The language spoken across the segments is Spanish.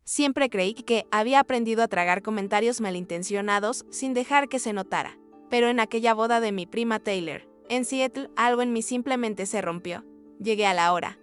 Siempre creí que había aprendido a tragar comentarios malintencionados sin dejar que se notara. Pero en aquella boda de mi prima Taylor, en Seattle, algo en mí simplemente se rompió. Llegué a la hora,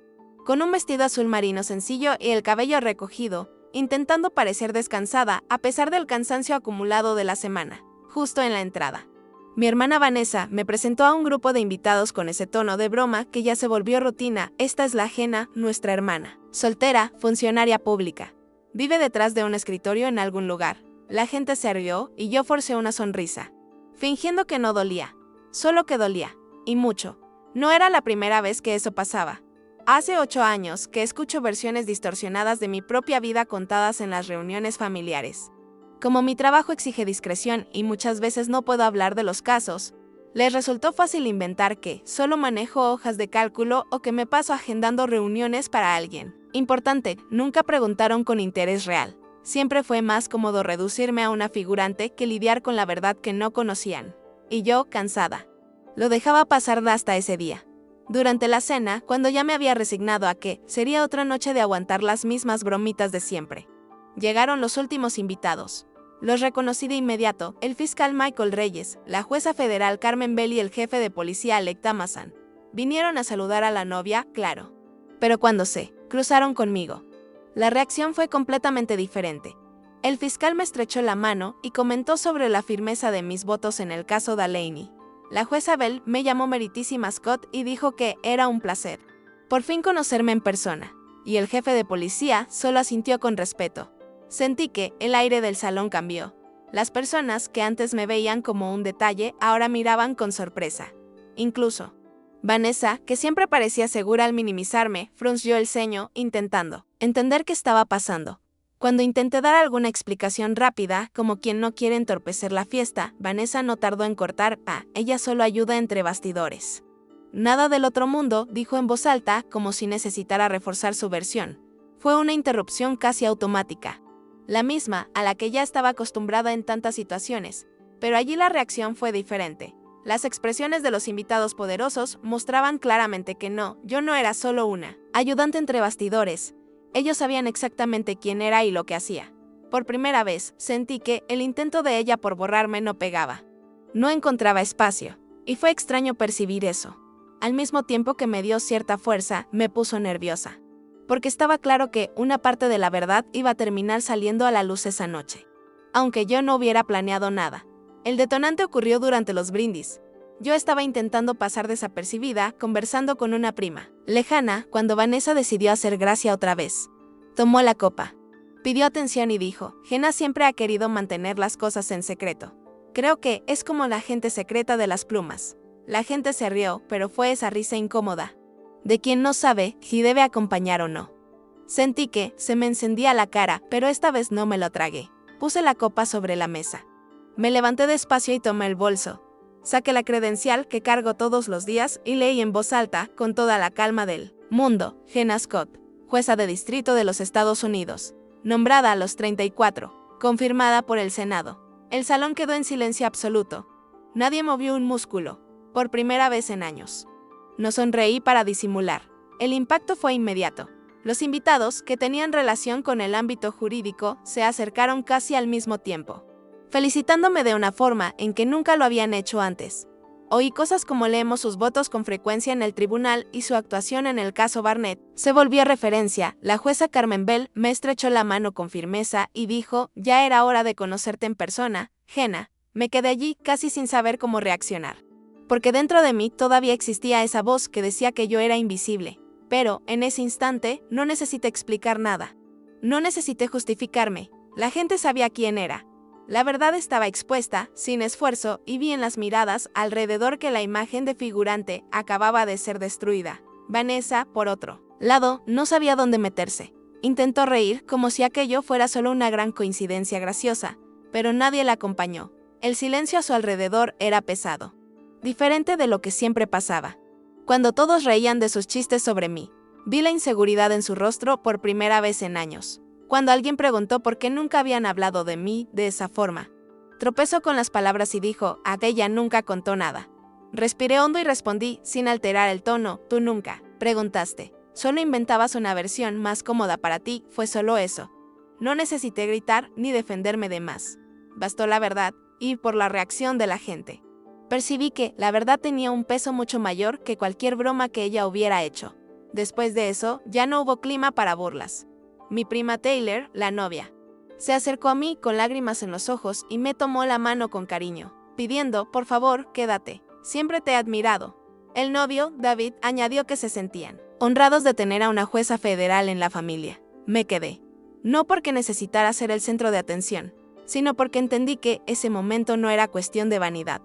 con un vestido azul marino sencillo y el cabello recogido, intentando parecer descansada a pesar del cansancio acumulado de la semana, justo en la entrada. Mi hermana Vanessa me presentó a un grupo de invitados con ese tono de broma que ya se volvió rutina. Esta es la Jenna, nuestra hermana, soltera, funcionaria pública. Vive detrás de un escritorio en algún lugar. La gente se rió y yo forcé una sonrisa, fingiendo que no dolía, solo que dolía, y mucho. No era la primera vez que eso pasaba. Hace 8 años que escucho versiones distorsionadas de mi propia vida contadas en las reuniones familiares. Como mi trabajo exige discreción y muchas veces no puedo hablar de los casos, les resultó fácil inventar que solo manejo hojas de cálculo o que me paso agendando reuniones para alguien importante. Nunca preguntaron con interés real. Siempre fue más cómodo reducirme a una figurante que lidiar con la verdad que no conocían. Y yo, cansada, lo dejaba pasar hasta ese día. Durante la cena, cuando ya me había resignado a que sería otra noche de aguantar las mismas bromitas de siempre, llegaron los últimos invitados. Los reconocí de inmediato: el fiscal Michael Reyes, la jueza federal Carmen Bell y el jefe de policía Alec Tamasan. Vinieron a saludar a la novia, claro. Pero cuando se cruzaron conmigo, la reacción fue completamente diferente. El fiscal me estrechó la mano y comentó sobre la firmeza de mis votos en el caso Delaney. La jueza Bell me llamó meritísima Scott y dijo que era un placer por fin conocerme en persona, y el jefe de policía solo asintió con respeto. Sentí que el aire del salón cambió. Las personas que antes me veían como un detalle ahora miraban con sorpresa. Incluso Vanessa, que siempre parecía segura al minimizarme, frunció el ceño, intentando entender qué estaba pasando. Cuando intenté dar alguna explicación rápida, como quien no quiere entorpecer la fiesta, Vanessa no tardó en cortar: ella solo ayuda entre bastidores. Nada del otro mundo, dijo en voz alta, como si necesitara reforzar su versión. Fue una interrupción casi automática, la misma a la que ya estaba acostumbrada en tantas situaciones, pero allí la reacción fue diferente. Las expresiones de los invitados poderosos mostraban claramente que yo no era solo una ayudante entre bastidores. Ellos sabían exactamente quién era y lo que hacía. Por primera vez, sentí que el intento de ella por borrarme no pegaba. No encontraba espacio, y fue extraño percibir eso. Al mismo tiempo que me dio cierta fuerza, me puso nerviosa, porque estaba claro que una parte de la verdad iba a terminar saliendo a la luz esa noche, aunque yo no hubiera planeado nada. El detonante ocurrió durante los brindis. Yo estaba intentando pasar desapercibida, conversando con una prima lejana, cuando Vanessa decidió hacer gracia otra vez. Tomó la copa, pidió atención y dijo: Jenna siempre ha querido mantener las cosas en secreto. Creo que es como la gente secreta de las plumas. La gente se rió, pero fue esa risa incómoda, de quien no sabe si debe acompañar o no. Sentí que se me encendía la cara, pero esta vez no me lo tragué. Puse la copa sobre la mesa. Me levanté despacio y tomé el bolso. Saqué la credencial que cargo todos los días y leí en voz alta, con toda la calma del mundo: Jenna Scott, jueza de distrito de los Estados Unidos, nombrada a los 34, confirmada por el Senado. El salón quedó en silencio absoluto. Nadie movió un músculo, por primera vez en años. No sonreí para disimular. El impacto fue inmediato. Los invitados, que tenían relación con el ámbito jurídico, se acercaron casi al mismo tiempo, felicitándome de una forma en que nunca lo habían hecho antes. Oí cosas como: leemos sus votos con frecuencia en el tribunal y su actuación en el caso Barnett se volvió referencia. La jueza Carmen Bell me estrechó la mano con firmeza y dijo: ya era hora de conocerte en persona, Jenna. Me quedé allí casi sin saber cómo reaccionar, porque dentro de mí todavía existía esa voz que decía que yo era invisible. Pero, en ese instante, no necesité explicar nada. No necesité justificarme. La gente sabía quién era. La verdad estaba expuesta, sin esfuerzo, y vi en las miradas alrededor que la imagen de figurante acababa de ser destruida. Vanessa, por otro lado, no sabía dónde meterse. Intentó reír como si aquello fuera solo una gran coincidencia graciosa, pero nadie la acompañó. El silencio a su alrededor era pesado, diferente de lo que siempre pasaba. Cuando todos reían de sus chistes sobre mí, vi la inseguridad en su rostro por primera vez en años. Cuando alguien preguntó por qué nunca habían hablado de mí de esa forma, tropezó con las palabras y dijo: ella nunca contó nada. Respiré hondo y respondí, sin alterar el tono: tú nunca preguntaste. Solo inventabas una versión más cómoda para ti, fue solo eso. No necesité gritar ni defenderme de más. Bastó la verdad y por la reacción de la gente. Percibí que la verdad tenía un peso mucho mayor que cualquier broma que ella hubiera hecho. Después de eso, ya no hubo clima para burlas. Mi prima Taylor, la novia, se acercó a mí con lágrimas en los ojos y me tomó la mano con cariño, pidiendo, por favor, quédate. Siempre te he admirado. El novio, David, añadió que se sentían honrados de tener a una jueza federal en la familia. Me quedé. No porque necesitara ser el centro de atención, sino porque entendí que ese momento no era cuestión de vanidad.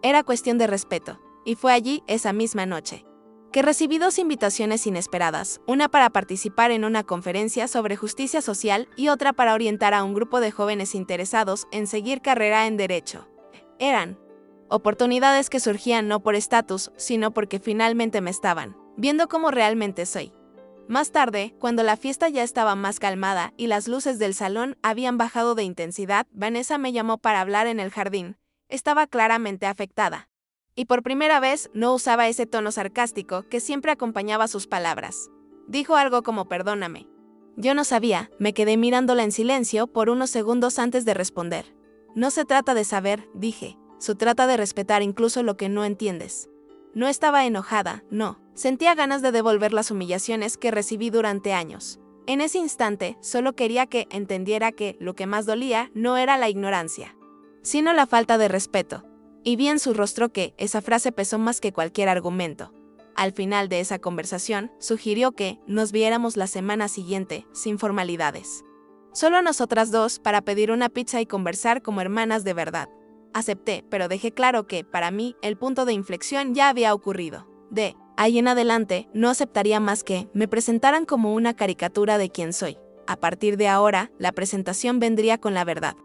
Era cuestión de respeto, y fue allí, esa misma noche, que recibí 2 invitaciones inesperadas, una para participar en una conferencia sobre justicia social y otra para orientar a un grupo de jóvenes interesados en seguir carrera en Derecho. Eran oportunidades que surgían no por estatus, sino porque finalmente me estaban viendo como realmente soy. Más tarde, cuando la fiesta ya estaba más calmada y las luces del salón habían bajado de intensidad, Vanessa me llamó para hablar en el jardín. Estaba claramente afectada. Y por primera vez no usaba ese tono sarcástico que siempre acompañaba sus palabras. Dijo algo como perdóname. Yo no sabía, me quedé mirándola en silencio por unos segundos antes de responder. No se trata de saber, dije. Se trata de respetar incluso lo que no entiendes. No estaba enojada, no. Sentía ganas de devolver las humillaciones que recibí durante años. En ese instante, solo quería que entendiera que lo que más dolía no era la ignorancia, sino la falta de respeto. Y vi en su rostro que esa frase pesó más que cualquier argumento. Al final de esa conversación, sugirió que nos viéramos la semana siguiente, sin formalidades. Solo nosotras 2 para pedir una pizza y conversar como hermanas de verdad. Acepté, pero dejé claro que, para mí, el punto de inflexión ya había ocurrido. De ahí en adelante, no aceptaría más que me presentaran como una caricatura de quién soy. A partir de ahora, la presentación vendría con la verdad,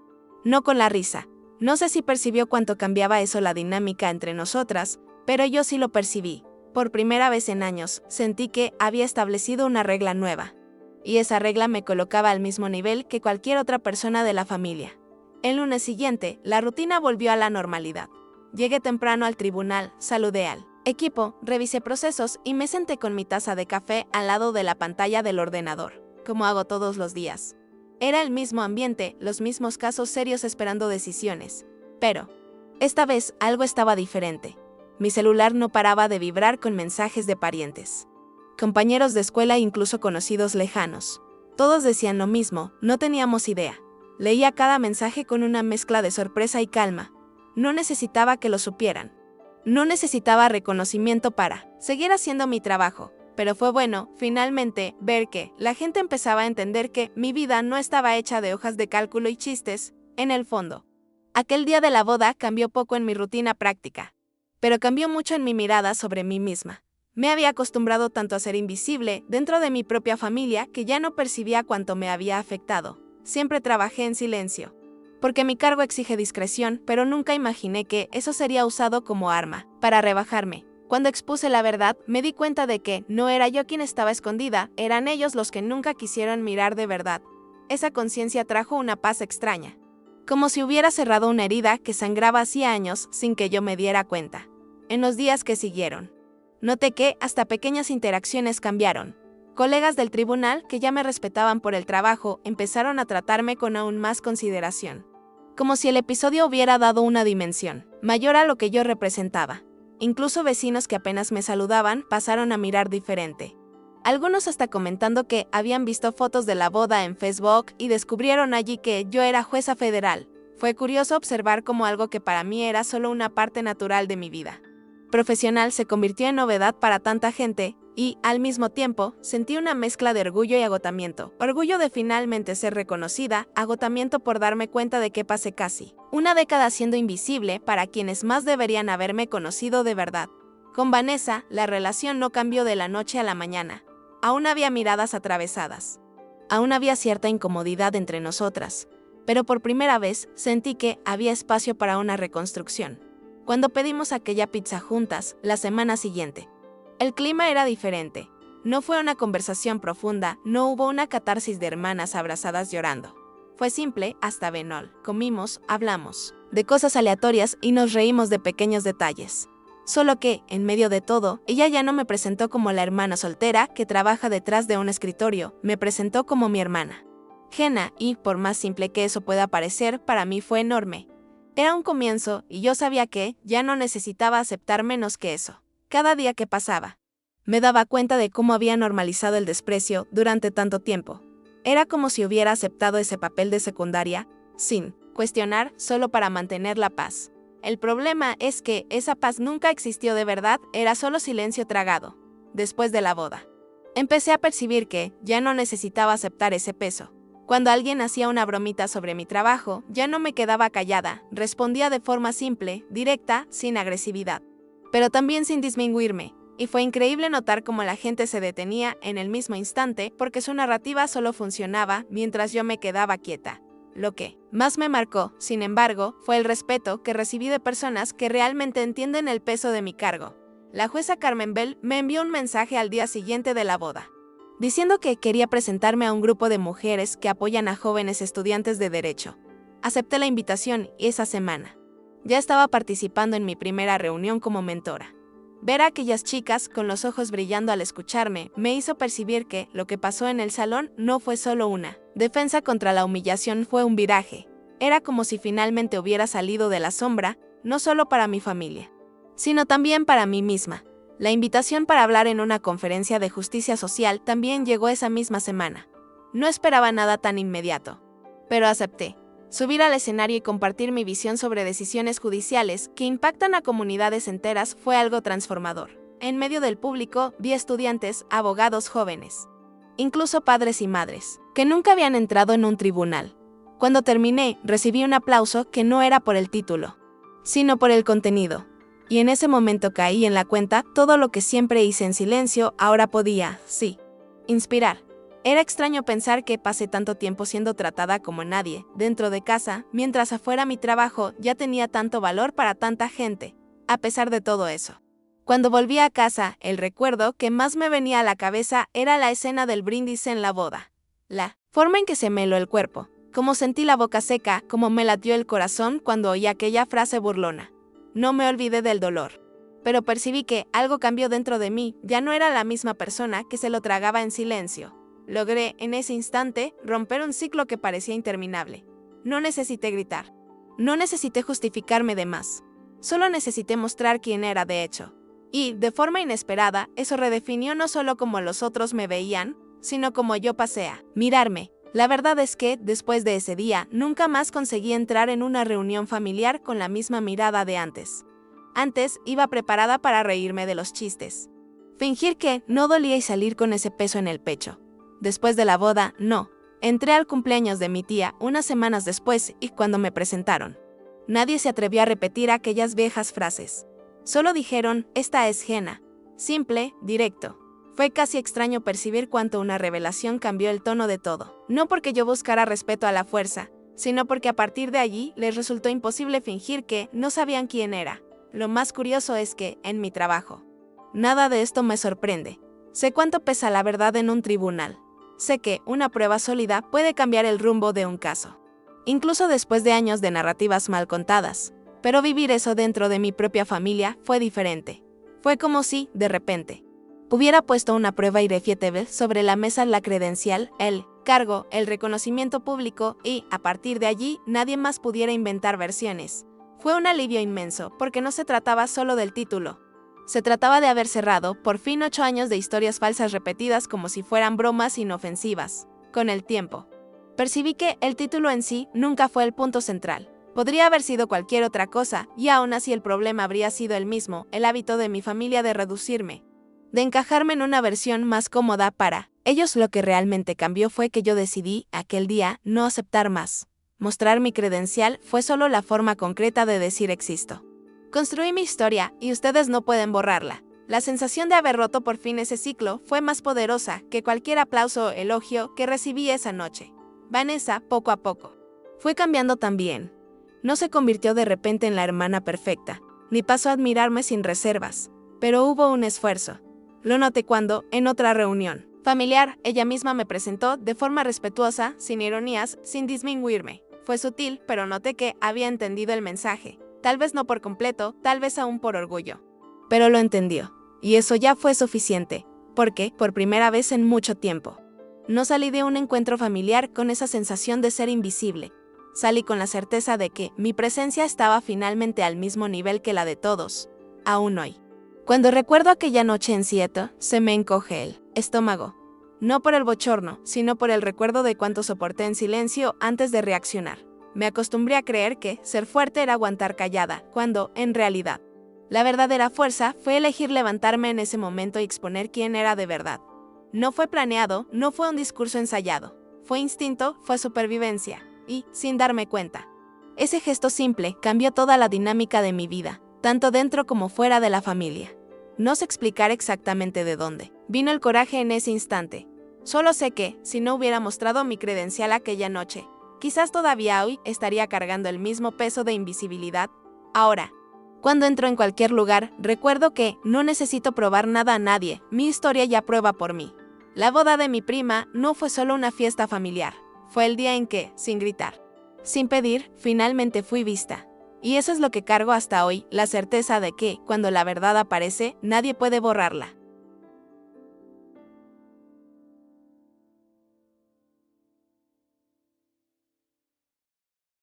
no con la risa. No sé si percibió cuánto cambiaba eso la dinámica entre nosotras, pero yo sí lo percibí. Por primera vez en años, sentí que había establecido una regla nueva. Y esa regla me colocaba al mismo nivel que cualquier otra persona de la familia. El lunes siguiente, la rutina volvió a la normalidad. Llegué temprano al tribunal, saludé al equipo, revisé procesos y me senté con mi taza de café al lado de la pantalla del ordenador, como hago todos los días. Era el mismo ambiente, los mismos casos serios esperando decisiones. Pero esta vez algo estaba diferente. Mi celular no paraba de vibrar con mensajes de parientes, compañeros de escuela e incluso conocidos lejanos. Todos decían lo mismo, no teníamos idea. Leía cada mensaje con una mezcla de sorpresa y calma. No necesitaba que lo supieran. No necesitaba reconocimiento para seguir haciendo mi trabajo. Pero fue bueno, finalmente, ver que la gente empezaba a entender que mi vida no estaba hecha de hojas de cálculo y chistes, en el fondo. Aquel día de la boda cambió poco en mi rutina práctica, pero cambió mucho en mi mirada sobre mí misma. Me había acostumbrado tanto a ser invisible dentro de mi propia familia que ya no percibía cuánto me había afectado. Siempre trabajé en silencio, porque mi cargo exige discreción, pero nunca imaginé que eso sería usado como arma para rebajarme. Cuando expuse la verdad, me di cuenta de que no era yo quien estaba escondida, eran ellos los que nunca quisieron mirar de verdad. Esa conciencia trajo una paz extraña, como si hubiera cerrado una herida que sangraba hacía años sin que yo me diera cuenta. En los días que siguieron, noté que hasta pequeñas interacciones cambiaron. Colegas del tribunal, que ya me respetaban por el trabajo, empezaron a tratarme con aún más consideración, como si el episodio hubiera dado una dimensión mayor a lo que yo representaba. Incluso vecinos que apenas me saludaban pasaron a mirar diferente. Algunos hasta comentando que habían visto fotos de la boda en Facebook y descubrieron allí que yo era jueza federal. Fue curioso observar cómo algo que para mí era solo una parte natural de mi vida profesional se convirtió en novedad para tanta gente, y, al mismo tiempo, sentí una mezcla de orgullo y agotamiento. Orgullo de finalmente ser reconocida, agotamiento por darme cuenta de que pasé casi una década siendo invisible para quienes más deberían haberme conocido de verdad. Con Vanessa, la relación no cambió de la noche a la mañana. Aún había miradas atravesadas. Aún había cierta incomodidad entre nosotras, pero por primera vez sentí que había espacio para una reconstrucción. Cuando pedimos aquella pizza juntas, la semana siguiente, el clima era diferente. No fue una conversación profunda, no hubo una catarsis de hermanas abrazadas llorando. Fue simple, hasta banal. Comimos, hablamos de cosas aleatorias y nos reímos de pequeños detalles. Solo que, en medio de todo, ella ya no me presentó como la hermana soltera que trabaja detrás de un escritorio, me presentó como mi hermana. Jenna, y, por más simple que eso pueda parecer, para mí fue enorme. Era un comienzo, y yo sabía que ya no necesitaba aceptar menos que eso. Cada día que pasaba, me daba cuenta de cómo había normalizado el desprecio durante tanto tiempo. Era como si hubiera aceptado ese papel de secundaria, sin cuestionar, solo para mantener la paz. El problema es que esa paz nunca existió de verdad, era solo silencio tragado. Después de la boda, empecé a percibir que ya no necesitaba aceptar ese peso. Cuando alguien hacía una bromita sobre mi trabajo, ya no me quedaba callada, respondía de forma simple, directa, sin agresividad, pero también sin disminuirme, y fue increíble notar cómo la gente se detenía en el mismo instante porque su narrativa solo funcionaba mientras yo me quedaba quieta. Lo que más me marcó, sin embargo, fue el respeto que recibí de personas que realmente entienden el peso de mi cargo. La jueza Carmen Bell me envió un mensaje al día siguiente de la boda, diciendo que quería presentarme a un grupo de mujeres que apoyan a jóvenes estudiantes de Derecho. Acepté la invitación y esa semana ya estaba participando en mi primera reunión como mentora. Ver a aquellas chicas con los ojos brillando al escucharme me hizo percibir que lo que pasó en el salón no fue solo una defensa contra la humillación, fue un viraje. Era como si finalmente hubiera salido de la sombra, no solo para mi familia, sino también para mí misma. La invitación para hablar en una conferencia de justicia social también llegó esa misma semana. No esperaba nada tan inmediato, pero acepté. Subir al escenario y compartir mi visión sobre decisiones judiciales que impactan a comunidades enteras fue algo transformador. En medio del público vi estudiantes, abogados jóvenes, incluso padres y madres, que nunca habían entrado en un tribunal. Cuando terminé, recibí un aplauso que no era por el título, sino por el contenido. Y en ese momento caí en la cuenta todo lo que siempre hice en silencio ahora podía, sí, inspirar. Era extraño pensar que pasé tanto tiempo siendo tratada como nadie, dentro de casa, mientras afuera mi trabajo ya tenía tanto valor para tanta gente. A pesar de todo eso, cuando volví a casa, el recuerdo que más me venía a la cabeza era la escena del brindis en la boda. La forma en que se me heló el cuerpo, cómo sentí la boca seca, cómo me latió el corazón cuando oí aquella frase burlona. No me olvidé del dolor, pero percibí que algo cambió dentro de mí, ya no era la misma persona que se lo tragaba en silencio. Logré, en ese instante, romper un ciclo que parecía interminable. No necesité gritar. No necesité justificarme de más. Solo necesité mostrar quién era de hecho. Y, de forma inesperada, eso redefinió no solo cómo los otros me veían, sino cómo yo pasé a mirarme. La verdad es que, después de ese día, nunca más conseguí entrar en una reunión familiar con la misma mirada de antes. Antes, iba preparada para reírme de los chistes, fingir que no dolía y salir con ese peso en el pecho. Después de la boda, no. Entré al cumpleaños de mi tía unas semanas después y cuando me presentaron, nadie se atrevió a repetir aquellas viejas frases. Solo dijeron, esta es Jenna. Simple, directo. Fue casi extraño percibir cuánto una revelación cambió el tono de todo. No porque yo buscara respeto a la fuerza, sino porque a partir de allí les resultó imposible fingir que no sabían quién era. Lo más curioso es que, en mi trabajo, nada de esto me sorprende. Sé cuánto pesa la verdad en un tribunal. Sé que una prueba sólida puede cambiar el rumbo de un caso, incluso después de años de narrativas mal contadas. Pero vivir eso dentro de mi propia familia fue diferente. Fue como si, de repente, hubiera puesto una prueba irrefutable sobre la mesa, la credencial, el cargo, el reconocimiento público y, a partir de allí, nadie más pudiera inventar versiones. Fue un alivio inmenso, porque no se trataba solo del título. Se trataba de haber cerrado, por fin, 8 años de historias falsas repetidas como si fueran bromas inofensivas. Con el tiempo, percibí que el título en sí nunca fue el punto central. Podría haber sido cualquier otra cosa, y aún así el problema habría sido el mismo, el hábito de mi familia de reducirme, de encajarme en una versión más cómoda para ellos. Lo que realmente cambió fue que yo decidí, aquel día, no aceptar más. Mostrar mi credencial fue solo la forma concreta de decir existo. Construí mi historia, y ustedes no pueden borrarla. La sensación de haber roto por fin ese ciclo fue más poderosa que cualquier aplauso o elogio que recibí esa noche. Vanessa, poco a poco, fue cambiando también. No se convirtió de repente en la hermana perfecta, ni pasó a admirarme sin reservas, pero hubo un esfuerzo. Lo noté cuando, en otra reunión familiar, ella misma me presentó de forma respetuosa, sin ironías, sin disminuirme. Fue sutil, pero noté que había entendido el mensaje. Tal vez no por completo, tal vez aún por orgullo. Pero lo entendió, y eso ya fue suficiente, porque, por primera vez en mucho tiempo, No salí de un encuentro familiar con esa sensación de ser invisible. Salí con la certeza de que mi presencia estaba finalmente al mismo nivel que la de todos, aún hoy. Cuando recuerdo aquella noche en Seattle, se me encoge el estómago. No por el bochorno, sino por el recuerdo de cuánto soporté en silencio antes de reaccionar. Me acostumbré a creer que ser fuerte era aguantar callada, cuando, en realidad, la verdadera fuerza fue elegir levantarme en ese momento y exponer quién era de verdad. No fue planeado, no fue un discurso ensayado. Fue instinto, fue supervivencia. Y, sin darme cuenta, ese gesto simple cambió toda la dinámica de mi vida, tanto dentro como fuera de la familia. No sé explicar exactamente de dónde vino el coraje en ese instante. Solo sé que, si no hubiera mostrado mi credencial aquella noche, quizás todavía hoy estaría cargando el mismo peso de invisibilidad. Ahora, cuando entro en cualquier lugar, recuerdo que no necesito probar nada a nadie, mi historia ya prueba por mí. La boda de mi prima no fue solo una fiesta familiar, fue el día en que, sin gritar, sin pedir, finalmente fui vista. Y eso es lo que cargo hasta hoy, la certeza de que, cuando la verdad aparece, nadie puede borrarla.